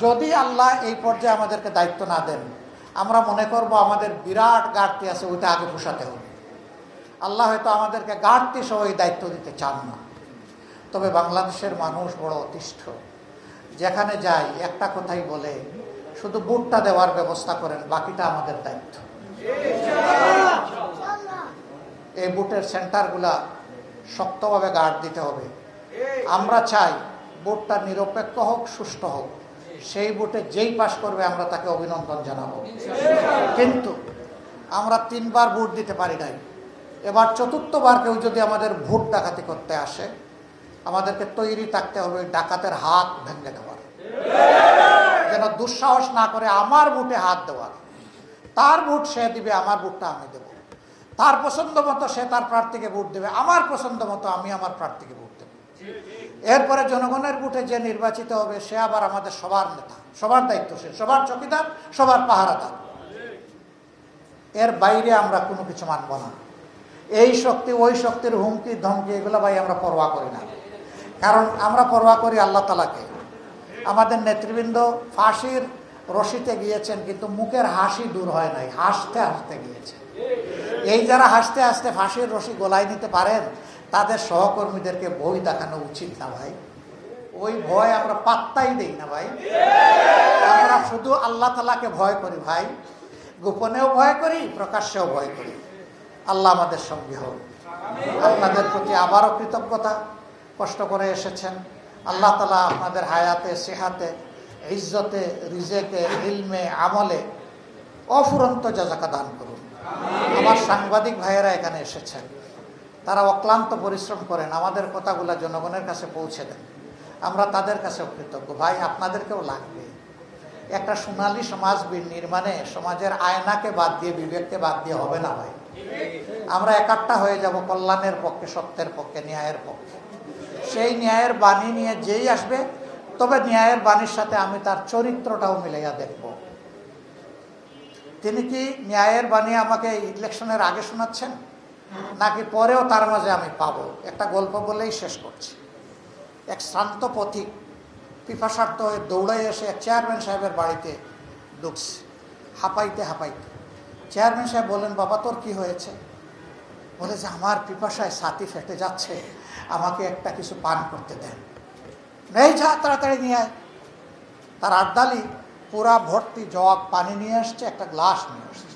যদি আল্লাহ এই পর্যায়ে আমাদেরকে দায়িত্ব না দেন, আমরা মনে করব আমাদের বিরাট ঘাটতি আছে, ওইটা আগে পোষাতে হবে। আল্লাহ হয়তো আমাদেরকে ঘাটতি সহ এই দায়িত্ব দিতে চান না। তবে বাংলাদেশের মানুষ বড় অতিষ্ঠ, যেখানে যাই একটা কথাই বলে, শুধু বুটটা দেওয়ার ব্যবস্থা করেন, বাকিটা আমাদের দায়িত্ব। এই বুটের সেন্টারগুলা শক্তভাবে গার্ড দিতে হবে। আমরা চাই বুটটা নিরপেক্ষ হোক, সুষ্ঠু হোক। সেই বুটে যেই পাস করবে আমরা তাকে অভিনন্দন জানাবো। কিন্তু আমরা 3 বার বুট দিতে পারি নাই, এবার 4র্থবার কেউ যদি আমাদের ভোট ডাকাতি করতে আসে, আমাদেরকে তৈরি থাকতে হবে ডাকাতের হাত ভেঙে দেওয়ার, যেন দুঃসাহস না করে আমার বুটে হাত দেওয়ার। তার বুট সে দিবে, আমার বুটটা আমি দেব। তার পছন্দ মতো সে তার প্রার্থীকে ভোট দেবে, আমার পছন্দ মতো আমি আমার প্রার্থীকে ভোট দেব। এরপরে জনগণের ভোটে যে নির্বাচিত হবে সে আবার আমাদের সবার নেতা, সবার দায়িত্বশীল, সবার চৌকিদার, সবার পাহারাদার। এর বাইরে আমরা কোনো কিছু মানব না। এই শক্তি ওই শক্তির হুমকি ধমকি এগুলো ভাই আমরা পরোয়া করি না, কারণ আমরা পরোয়া করি আল্লাহ তাআলাকে। আমাদের নেতৃবৃন্দ ফাঁসির রশিতে গিয়েছেন, কিন্তু মুখের হাসি দূর হয় নাই, হাসতে হাসতে গিয়েছে। এই যারা হাসতে হাসতে ফাঁসির রশি গলায় নিতে পারেন, তাদের সহকর্মীদেরকে ভয় দেখানো উচিত না ভাই। ওই ভয় আমরা পাত্তাই দেই না ভাই। আমরা শুধু আল্লাহ তাআলাকে ভয় করি ভাই, গোপনেও ভয় করি, প্রকাশ্যেও ভয় করি। আল্লাহ আমাদের সঙ্গী হোক। আপনাদের প্রতি আবারও কৃতজ্ঞতা। কষ্ট করে এসেছেন, আল্লাহ তাআলা আপনাদের হায়াতে, সেহাতে, ইজ্জতে, রিজেকে, ইলমে, আমলে অফুরন্ত জাযাকা দান করুন। আমার সাংবাদিক ভাইয়েরা এখানে এসেছেন, তারা অক্লান্ত পরিশ্রম করেন, আমাদের কথাগুলো জনগণের কাছে পৌঁছে দেন। আমরা তাদের কাছেও কৃতজ্ঞ। ভাই আপনাদেরকেও লাগবে। একটা সোনালী সমাজ নির্মাণে সমাজের আয়নাকে বাদ দিয়ে, বিবেককে বাদ দিয়ে হবে না ভাই। আমরা একাট্টা হয়ে যাব কল্যাণের পক্ষে, সত্যের পক্ষে, ন্যায়ের পক্ষে। সেই ন্যায়ের বাণী নিয়ে যেই আসবে, তবে ন্যায়ের বাণীর সাথে আমি তার চরিত্রটাও মিলাইয়া দেখব। তিনি কি ন্যায়ের বাণী আমাকে ইলেকশনের আগে শোনাচ্ছেন, নাকি পরেও তার মাঝে আমি পাবো? একটা গল্প বলেই শেষ করছি। এক শ্রান্ত পথিক পিপাসার্থ হয়ে দৌড়াই এসে চেয়ারম্যান সাহেবের বাড়িতে ঢুকছে, হাঁপাইতে হাঁপাইতে। চেয়ারম্যান সাহেব বললেন, বাবা তোর কি হয়েছে? বলে যে আমার পিপাসায় ছাতি ফেটে যাচ্ছে, আমাকে একটা কিছু পান করতে দেন। নেই, যা তাড়াতাড়ি নিয়ে আয়। তার আর্দালি পুরা ভর্তি জগ পানি নিয়ে আসছে, একটা গ্লাস নিয়ে আসছে,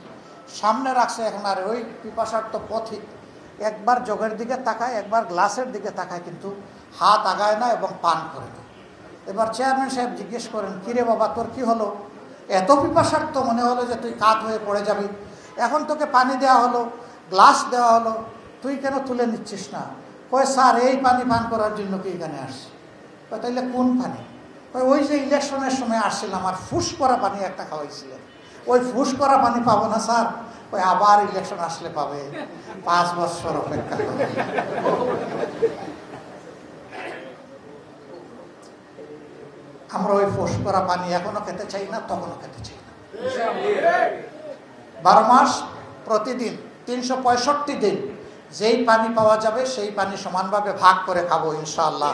সামনে রাখছে। এখন আর ওই পিপাসার্থ পথিক একবার জগের দিকে তাকায়, একবার গ্লাসের দিকে তাকায়, কিন্তু হাত আগায় না এবং পান করে না। এবার চেয়ারম্যান সাহেব জিজ্ঞেস করেন, কিরে বাবা তোর কি হলো? এত পিপাসার্থ মনে হলো যে তুই কাত হয়ে পড়ে যাবি। এখন তোকে পানি দেওয়া হলো, গ্লাস দেওয়া হলো, তুই কেন তুলে নিচ্ছিস না? কয় স্যার এই পানি পান করার জন্য কি এখানে আসছি। তাইলে কোন পানি? ওই যে ইলেকশনের সময় আসছিলাম, আর ফুস করা পানি একটা খাওয়াইছিলেন, ওই ফুস করা পানি পাবো না স্যার। ওই আবার ইলেকশন আসলে পাবে, 5 বছর অপেক্ষা করবে। আমরা ওই ফুস করা পানি এখনো খেতে চাই না, তখনও খেতে চাই না। 12 মাস প্রতিদিন 365 দিন যেই পানি পাওয়া যাবে সেই পানি সমানভাবে ভাগ করে খাবো ইনশাআল্লাহ।